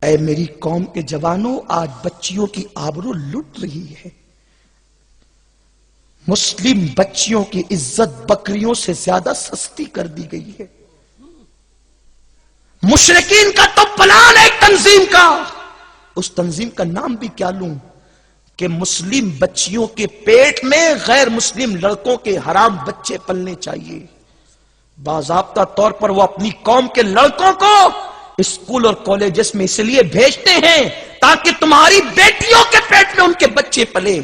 اے میری قوم کے جوانوں، آج بچیوں کی آبرو لٹ رہی ہے۔ مسلم بچیوں کی عزت بکریوں سے زیادہ سستی کر دی گئی ہے۔ مشرکین کا تو پلان ہے تنظیم کا، اس تنظیم کا نام بھی کیا لوں کہ مسلم بچیوں کے پیٹ میں غیر مسلم لڑکوں کے حرام بچے پلنے چاہیے۔ باضابطہ طور پر وہ اپنی قوم کے لڑکوں کو اسکول اور کالجز میں اس لیے بھیجتے ہیں تاکہ تمہاری بیٹیوں کے پیٹ میں ان کے بچے پلے۔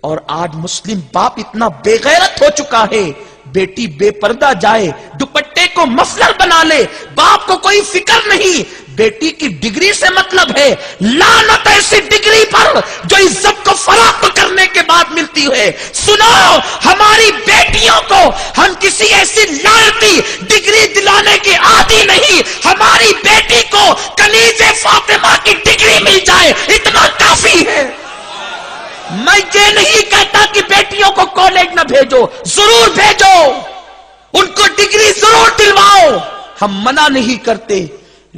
اور آج مسلم باپ اتنا بے غیرت ہو چکا ہے، بیٹی بے پردہ جائے، دوپٹے کو مفلر بنا لے، باپ کو کوئی فکر نہیں، بیٹی کی ڈگری سے مطلب ہے۔ لعنت ایسی ڈگری پر جو عزت کو فروخت کرنے کے بعد ملتی ہے۔ سنو، ہماری بیٹیوں کو ہم کسی ایسی لعنتی ڈگری دلانے کے عادی نہیں، ہماری بیٹی کو کنیز فاطمہ کی ڈگری مل جائے اتنا کافی ہے۔ میں یہ نہیں کہتا کہ بیٹیوں کو کالج نہ بھیجو، ضرور بھیجو، ان کو ڈگری ضرور دلواؤ، ہم منع نہیں کرتے،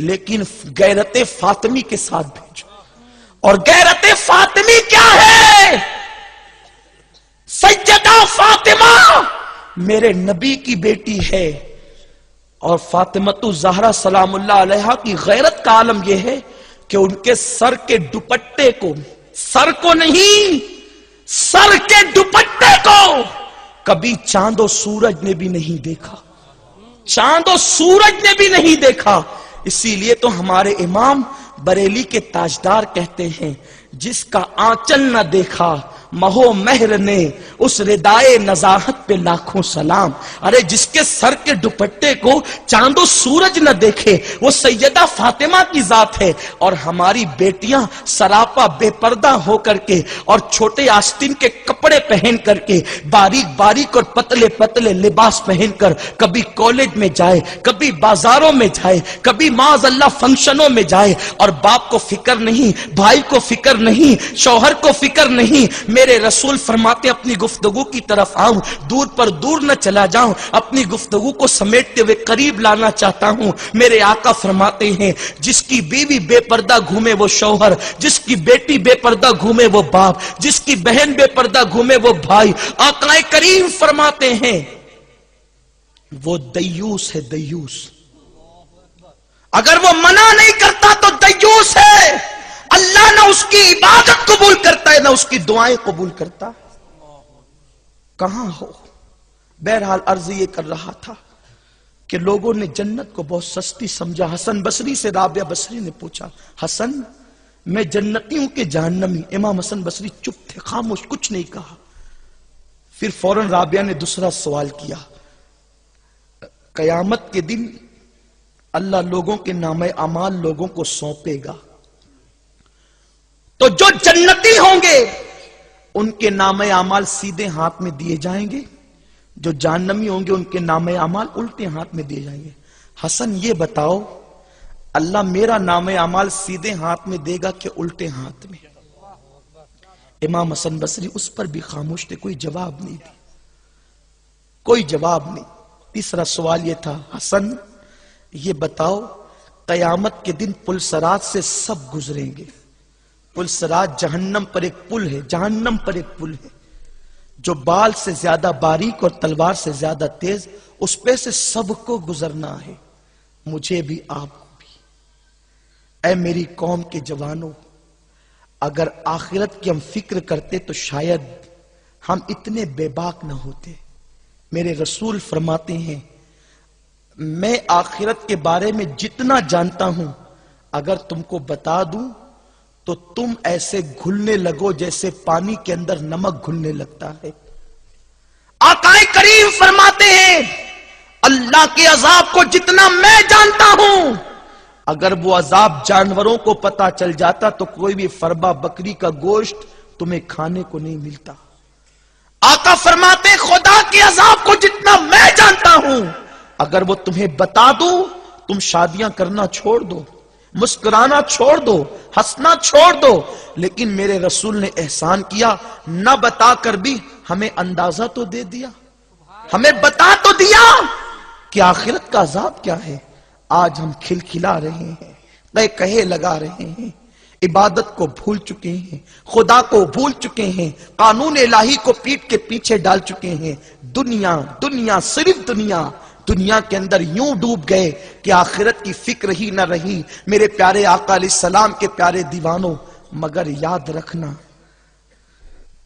لیکن غیرت فاطمی کے ساتھ بھیجو۔ اور غیرت فاطمی کیا ہے؟ سیدہ فاطمہ میرے نبی کی بیٹی ہے، اور فاطمۃ الزہرا سلام اللہ علیہا کی غیرت کا عالم یہ ہے کہ ان کے سر کے دوپٹے کو، سر کو نہیں، سر کے دوپٹے کو کبھی چاند و سورج نے بھی نہیں دیکھا، چاند و سورج نے بھی نہیں دیکھا۔ اسی لیے تو ہمارے امام بریلی کے تاجدار کہتے ہیں، جس کا آنچل نہ دیکھا مہو مہر نے، اس ردائے نزاہت پہ لاکھوں سلام۔ ارے جس کے سر کے دوپٹے کو چاند و سورج نہ دیکھے وہ سیدہ فاطمہ کی ذات ہے۔ اور ہماری بیٹیاں سراپا بے پردہ ہو کر کے اور چھوٹے آستین کے کپڑے پہن کر کے، باریک باریک اور پتلے پتلے لباس پہن کر کبھی کالج میں جائے، کبھی بازاروں میں جائے، کبھی معاذ اللہ فنکشنوں میں جائے، اور باپ کو فکر نہیں، بھائی کو فکر نہیں، شوہر کو فکر نہیں۔ میرے رسول فرماتے اپنی گفتگو کی طرف آؤں، دور پر دور نہ چلا جاؤں، اپنی گفتگو کو سمیٹتے ہوئے قریب لانا چاہتا ہوں۔ میرے آقا فرماتے ہیں، جس کی بیوی بے پردہ گھومے وہ شوہر، جس کی بیٹی بے پردہ گھومے وہ باپ، جس کی بہن بے پردہ گھومے وہ بھائی۔ آقا کریم فرماتے ہیں وہ دیوس ہے، دیوس۔ اگر وہ منع نہیں کرتا تو دیوس ہے، اللہ نہ اس کی عبادت قبول کرتا ہے نہ اس کی دعائیں قبول کرتا۔ کہاں ہو؟ بہرحال عرض یہ کر رہا تھا کہ لوگوں نے جنت کو بہت سستی سمجھا۔ حسن بصری سے رابعہ بصری نے پوچھا، حسن میں جنتی ہوں کہ جہنمی؟ امام حسن بصری چپ تھے، خاموش، کچھ نہیں کہا۔ پھر فوراً رابعہ نے دوسرا سوال کیا، قیامت کے دن اللہ لوگوں کے نامہ اعمال لوگوں کو سونپے گا، تو جو جنتی ہوں گے ان کے نامہ اعمال سیدھے ہاتھ میں دیے جائیں گے، جو جہنمی ہوں گے ان کے نامہ اعمال الٹے ہاتھ میں دیے جائیں گے۔ حسن یہ بتاؤ اللہ میرا نامہ اعمال سیدھے ہاتھ میں دے گا کہ الٹے ہاتھ میں؟ امام حسن بصری اس پر بھی خاموش تھے، کوئی جواب نہیں دی، کوئی جواب نہیں۔ تیسرا سوال یہ تھا، حسن یہ بتاؤ قیامت کے دن پل صراط سے سب گزریں گے، پل صراط جہنم پر ایک پل ہے، جہنم پر ایک پل ہے جو بال سے زیادہ باریک اور تلوار سے زیادہ تیز، اس پہ سے سب کو گزرنا ہے، مجھے بھی آپ کو بھی۔ اے میری قوم کے جوانوں، اگر آخرت کی ہم فکر کرتے تو شاید ہم اتنے بے باک نہ ہوتے۔ میرے رسول فرماتے ہیں میں آخرت کے بارے میں جتنا جانتا ہوں اگر تم کو بتا دوں تو تم ایسے گھلنے لگو جیسے پانی کے اندر نمک گھلنے لگتا ہے۔ آقا کریم فرماتے ہیں اللہ کے عذاب کو جتنا میں جانتا ہوں، اگر وہ عذاب جانوروں کو پتا چل جاتا تو کوئی بھی فربا بکری کا گوشت تمہیں کھانے کو نہیں ملتا۔ آقا فرماتے خدا کے عذاب کو جتنا میں جانتا ہوں اگر وہ تمہیں بتا دوں تم شادیاں کرنا چھوڑ دو، مسکرانا چھوڑ دو، ہنسنا چھوڑ دو۔ لیکن میرے رسول نے احسان کیا، نہ بتا کر بھی ہمیں اندازہ تو دے دیا، ہمیں بتا تو دیا کہ آخرت کا عذاب کیا ہے۔ آج ہم کھلکھلا رہے ہیں، کہے لگا رہے ہیں، عبادت کو بھول چکے ہیں، خدا کو بھول چکے ہیں، قانون الہی کو پیٹ کے پیچھے ڈال چکے ہیں، دنیا دنیا صرف دنیا، دنیا کے اندر یوں ڈوب گئے کہ آخرت کی فکر ہی نہ رہی۔ میرے پیارے آقا علیہ السلام کے پیارے دیوانوں، مگر یاد رکھنا،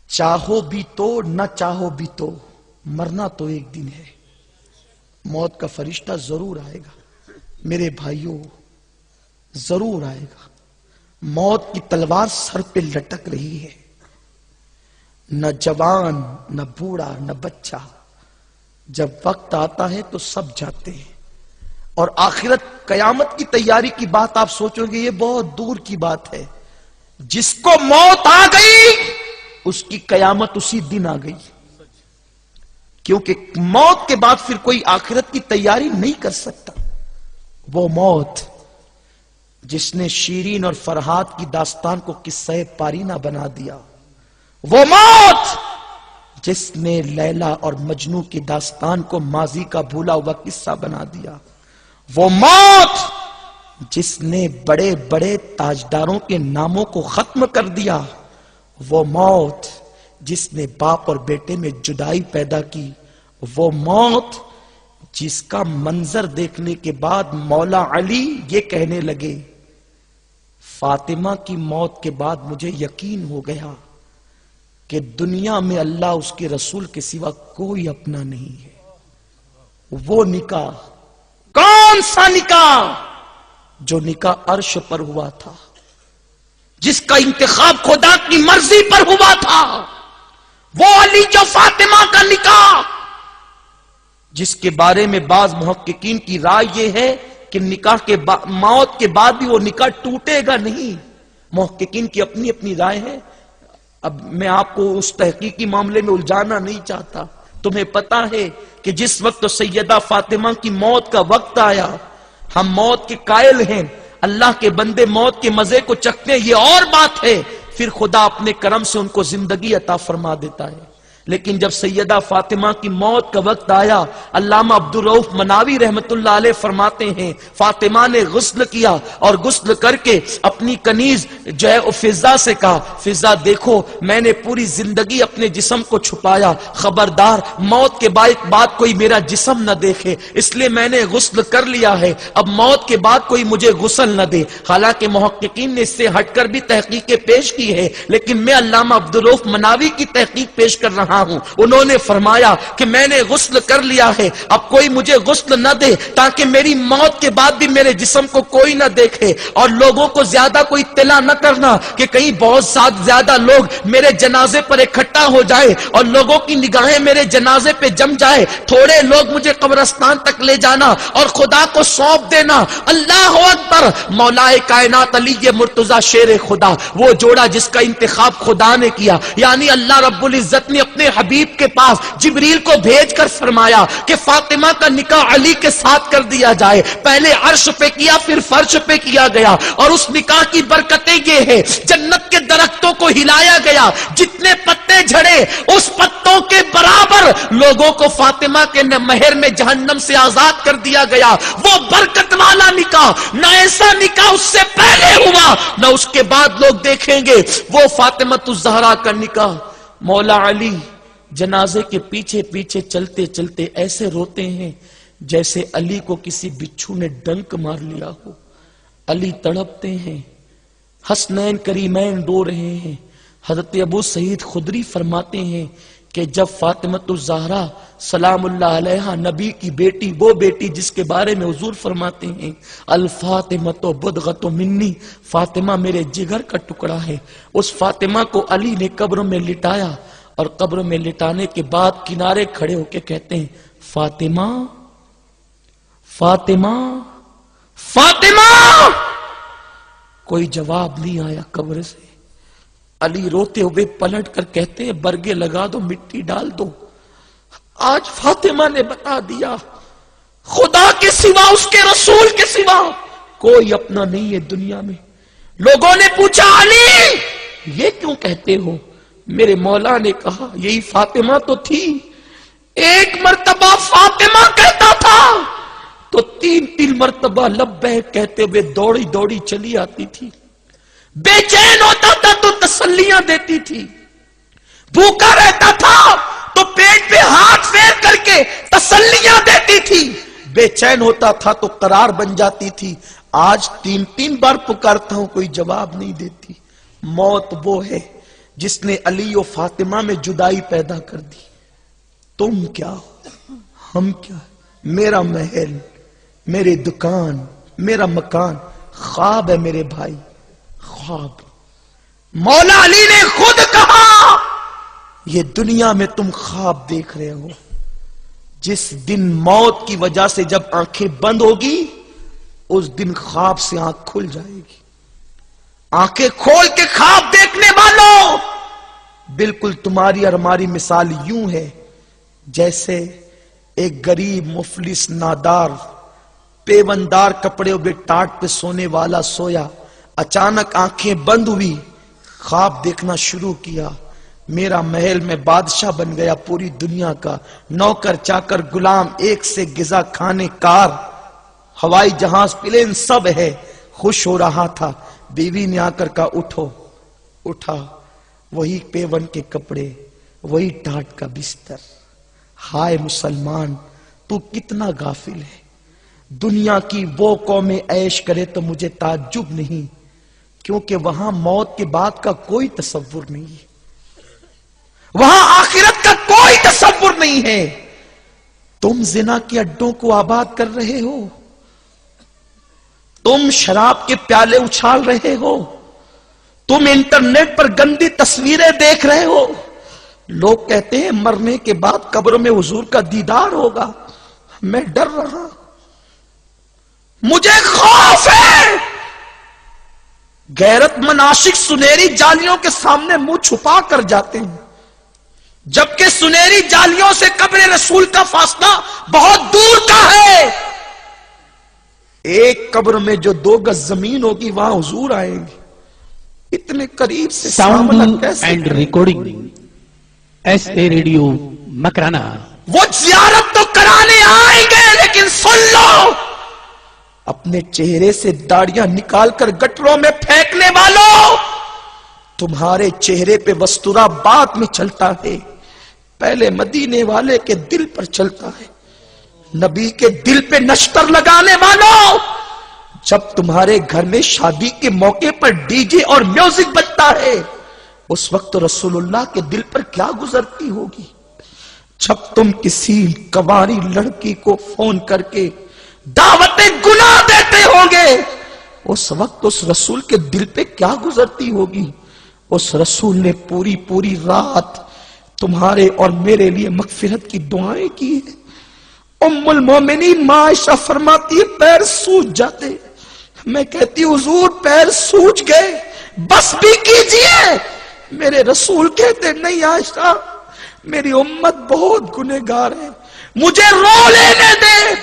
چاہو بھی تو نہ چاہو بھی تو مرنا تو ایک دن ہے، موت کا فرشتہ ضرور آئے گا میرے بھائیوں، ضرور آئے گا۔ موت کی تلوار سر پہ لٹک رہی ہے، نہ جوان نہ بوڑھا نہ بچہ، جب وقت آتا ہے تو سب جاتے ہیں۔ اور آخرت قیامت کی تیاری کی بات آپ سوچو گے یہ بہت دور کی بات ہے، جس کو موت آ گئی اس کی قیامت اسی دن آ گئی، کیونکہ موت کے بعد پھر کوئی آخرت کی تیاری نہیں کر سکتا۔ وہ موت جس نے شیرین اور فرحاد کی داستان کو قصہ پارینہ بنا دیا، وہ موت جس نے لیلا اور مجنو کی داستان کو ماضی کا بھولا ہوا قصہ بنا دیا، وہ موت جس نے بڑے بڑے تاجداروں کے ناموں کو ختم کر دیا، وہ موت جس نے باپ اور بیٹے میں جدائی پیدا کی، وہ موت جس کا منظر دیکھنے کے بعد مولا علی یہ کہنے لگے، فاطمہ کی موت کے بعد مجھے یقین ہو گیا کہ دنیا میں اللہ اس کے رسول کے سوا کوئی اپنا نہیں ہے۔ وہ نکاح، کون سا نکاح؟ جو نکاح عرش پر ہوا تھا، جس کا انتخاب خدا کی مرضی پر ہوا تھا، وہ علی جو فاطمہ کا نکاح، جس کے بارے میں بعض محققین کی رائے یہ ہے کہ نکاح کے موت کے بعد بھی وہ نکاح ٹوٹے گا نہیں۔ محققین کی اپنی اپنی رائے ہے، اب میں آپ کو اس تحقیقی معاملے میں الجھانا نہیں چاہتا۔ تمہیں پتا ہے کہ جس وقت سیدہ فاطمہ کی موت کا وقت آیا، ہم موت کے قائل ہیں، اللہ کے بندے موت کے مزے کو چکھتے ہیں، یہ اور بات ہے، پھر خدا اپنے کرم سے ان کو زندگی عطا فرما دیتا ہے۔ لیکن جب سیدہ فاطمہ کی موت کا وقت آیا، علامہ عبدالرؤف مناوی رحمت اللہ علیہ فرماتے ہیں، فاطمہ نے غسل کیا اور غسل کر کے اپنی کنیز جو ہے فضہ سے کہا، فضہ دیکھو میں نے پوری زندگی اپنے جسم کو چھپایا، خبردار موت کے بعد کوئی میرا جسم نہ دیکھے، اس لیے میں نے غسل کر لیا ہے، اب موت کے بعد کوئی مجھے غسل نہ دے۔ حالانکہ محققین نے اس سے ہٹ کر بھی تحقیقیں پیش کی ہے، لیکن میں علامہ عبدالرؤف مناوی کی تحقیق پیش کر رہا ہوں۔ انہوں نے فرمایا کہ میں نے غسل کر لیا ہے، اب کوئی مجھے غسل نہ دے تاکہ میری موت کے بعد بھی میرے جسم کو کوئی نہ دیکھے، اور لوگوں کو زیادہ کوئی اطلاع نہ کرنا کہ کہیں بہت زیادہ لوگ میرے جنازے پر اکٹھا ہو جائے اور لوگوں کی نگاہیں میرے جنازے پہ جم جائے، تھوڑے لوگ مجھے قبرستان تک لے جانا اور خدا کو سونپ دینا۔ اللہ اکبر، مولا کائنات علی مرتضی شیر خدا، وہ جوڑا جس کا انتخاب خدا نے کیا، یعنی اللہ رب العزت نے اپنے حبیب کے پاس جبریل کو بھیج کر فرمایا کہ فاطمہ کا نکاح علی کے ساتھ کر دیا جائے۔ پہلے عرش پہ کیا، پھر فرش پہ کیا گیا، اور اس نکاح کی برکتیں یہ ہے، جنت کے درختوں کو ہلایا گیا، جتنے پتے جھڑے اس پتوں کے برابر لوگوں کو فاطمہ کے مہر میں جہنم سے آزاد کر دیا گیا۔ وہ برکت والا نکاح، نہ ایسا نکاح اس سے پہلے ہوا نہ اس کے بعد لوگ دیکھیں گے۔ وہ فاطمۃ الزہرا کا نکاح، مولا علی جنازے کے پیچھے پیچھے چلتے چلتے ایسے روتے ہیں جیسے علی کو کسی بچھو نے ڈنک مار لیا ہو۔ علی تڑپتے ہیں، حسنین کریمین رو رہے ہیں۔ حضرت ابو سعید خدری فرماتے ہیں کہ جب فاطمۃ الزہرا سلام اللہ علیہا نبی کی بیٹی، وہ بیٹی جس کے بارے میں حضور فرماتے ہیں الفاطمۃ بدغۃ منی، فاطمہ میرے جگر کا ٹکڑا ہے، اس فاطمہ کو علی نے قبر میں لٹایا، اور قبر میں لٹانے کے بعد کنارے کھڑے ہو کے کہتے ہیں فاطمہ فاطمہ فاطمہ، کوئی جواب نہیں آیا قبر سے۔ علی روتے ہوئے پلٹ کر کہتے ہیں برگے لگا دو، مٹی ڈال دو، آج فاطمہ نے بتا دیا خدا کے سوا، اس کے رسول کے سوا کوئی اپنا نہیں ہے دنیا میں۔ لوگوں نے پوچھا علی یہ کیوں کہتے ہو؟ میرے مولا نے کہا یہی فاطمہ تو تھی، ایک مرتبہ فاطمہ کہتا تھا تو تین مرتبہ مرتبہ لبیک کہتے ہوئے دوڑی دوڑی چلی آتی تھی. بے چین ہوتا تھا تو تسلیاں دیتی تھی, بھوکا رہتا تھا تو پیٹ پہ ہاتھ پھیر کر کے تسلیاں دیتی تھی, بے چین ہوتا تھا تو قرار بن جاتی تھی. آج 3 بار پکارتا ہوں کوئی جواب نہیں دیتی. موت وہ ہے جس نے علی و فاطمہ میں جدائی پیدا کر دی. تم کیا ہو, ہم کیا, میرا محل, میری دکان, میرا مکان خواب ہے میرے بھائی, خواب. مولا علی نے خود کہا یہ دنیا میں تم خواب دیکھ رہے ہو, جس دن موت کی وجہ سے جب آنکھیں بند ہوگی اس دن خواب سے آنکھ کھل جائے گی. آنکھیں کھول کے خواب دیکھنے والوں, بالکل تمہاری اور ہماری مثال یوں ہے جیسے ایک غریب مفلس نادار پیوندار کپڑے ہوئے ٹاٹ پہ سونے والا سویا, اچانک آنکھیں بند ہوئی, خواب دیکھنا شروع کیا, میرا محل میں بادشاہ بن گیا پوری دنیا کا, نوکر چاکر غلام ایک سے غذا کھانے کار, ہوائی جہاز پلین سب ہے, خوش ہو رہا تھا. بیوی نے آ کر کہا اٹھو, اٹھا, وہی پیون کے کپڑے, وہی ٹاٹ کا بستر. ہائے مسلمان تو کتنا غافل ہے, دنیا کی وہ قومیں عیش کرے تو مجھے تعجب نہیں, کیونکہ وہاں موت کے بعد کا کوئی تصور نہیں ہے, وہاں آخرت کا کوئی تصور نہیں ہے. تم زنا کے اڈوں کو آباد کر رہے ہو, تم شراب کے پیالے اچھال رہے ہو, تم انٹرنیٹ پر گندی تصویریں دیکھ رہے ہو. لوگ کہتے ہیں مرنے کے بعد قبر میں حضور کا دیدار ہوگا. میں ڈر رہا, مجھے خوف ہے. غیرت مند عاشق سنہری جالیوں کے سامنے منہ چھپا کر جاتے ہیں, جبکہ سنہری جالیوں سے قبر رسول کا فاصلہ بہت دور کا ہے. ایک قبر میں جو 2 گز زمین ہوگی وہاں حضور آئیں گے. اتنے قریب سے sound and recording SA radio Makrana. وہ زیارت تو کرانے آئیں گے, لیکن سن لو, اپنے چہرے سے داڑیاں نکال کر گٹروں میں پھینکنے والوں, تمہارے چہرے پہ وستورا بعد میں چلتا ہے, پہلے مدینے والے کے دل پر چلتا ہے. نبی کے دل پہ نشتر لگانے والوں, جب تمہارے گھر میں شادی کے موقع پر DJ اور میوزک بجتا ہے اس وقت رسول اللہ کے دل پر کیا گزرتی ہوگی. جب تم کسی کنواری لڑکی کو فون کر کے دعوت گناہ دیتے ہوں گے اس وقت اس رسول کے دل پہ کیا گزرتی ہوگی. اس رسول نے پوری رات تمہارے اور میرے لیے مغفرت کی دعائیں کی ہیں. ام المومنین ماں عائشہ فرماتی ہے پیر سوج جاتے, میں کہتی حضور پیر سوج گئے بس بھی کیجئے. میرے رسول کہتے نہیں عائشہ, میری امت بہت گنہگار ہے, مجھے رو لینے دے,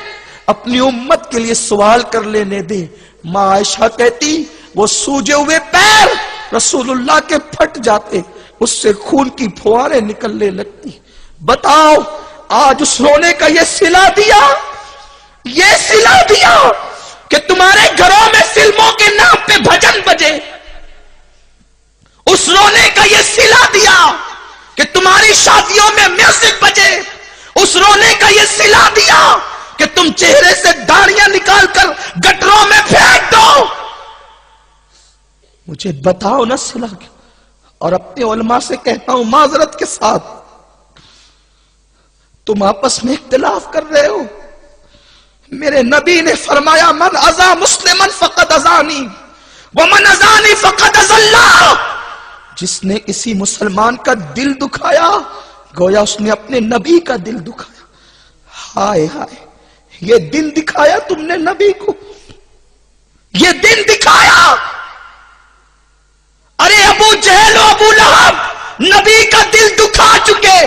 اپنی امت کے لیے سوال کر لینے دے. ماں عائشہ کہتی وہ سوجے ہوئے پیر رسول اللہ کے پھٹ جاتے, اس سے خون کی پھواریں نکلنے لگتی. بتاؤ آج اس رونے کا یہ صلہ دیا کہ تمہارے گھروں میں فلموں کے نام پہ بھجن بجے, اس رونے کا یہ صلہ دیا کہ تمہاری شادیوں میں میوزک بجے, اس رونے کا یہ صلہ دیا کہ تم چہرے سے داڑیاں نکال کر گٹروں میں پھینک دو. مجھے بتاؤ نا صلہ کیا. اور اپنے علماء سے کہتا ہوں معذرت کے ساتھ, تم آپس میں اختلاف کر رہے ہو. میرے نبی نے فرمایا من اذا مسلمن فقد اذانی ومن اذانی فقد اذى اللہ. جس نے کسی مسلمان کا دل دکھایا گویا اس نے اپنے نبی کا دل دکھایا. ہائے ہائے, یہ دل دکھایا تم نے نبی کو, یہ دل دکھایا. ارے ابو جہل و ابو لہب نبی کا دل دکھا چکے,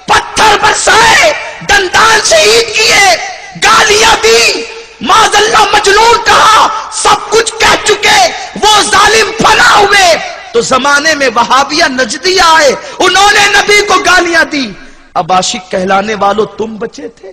پتھر برسائے, دندان شہید کیے, گالیاں دی, معاذ اللہ مجنون کہا, سب کچھ کہہ چکے. وہ ظالم پھلا ہوئے تو زمانے میں وہابیہ نجدیہ آئے, انہوں نے نبی کو گالیاں دی. اب عاشق کہلانے والوں تم بچے تھے.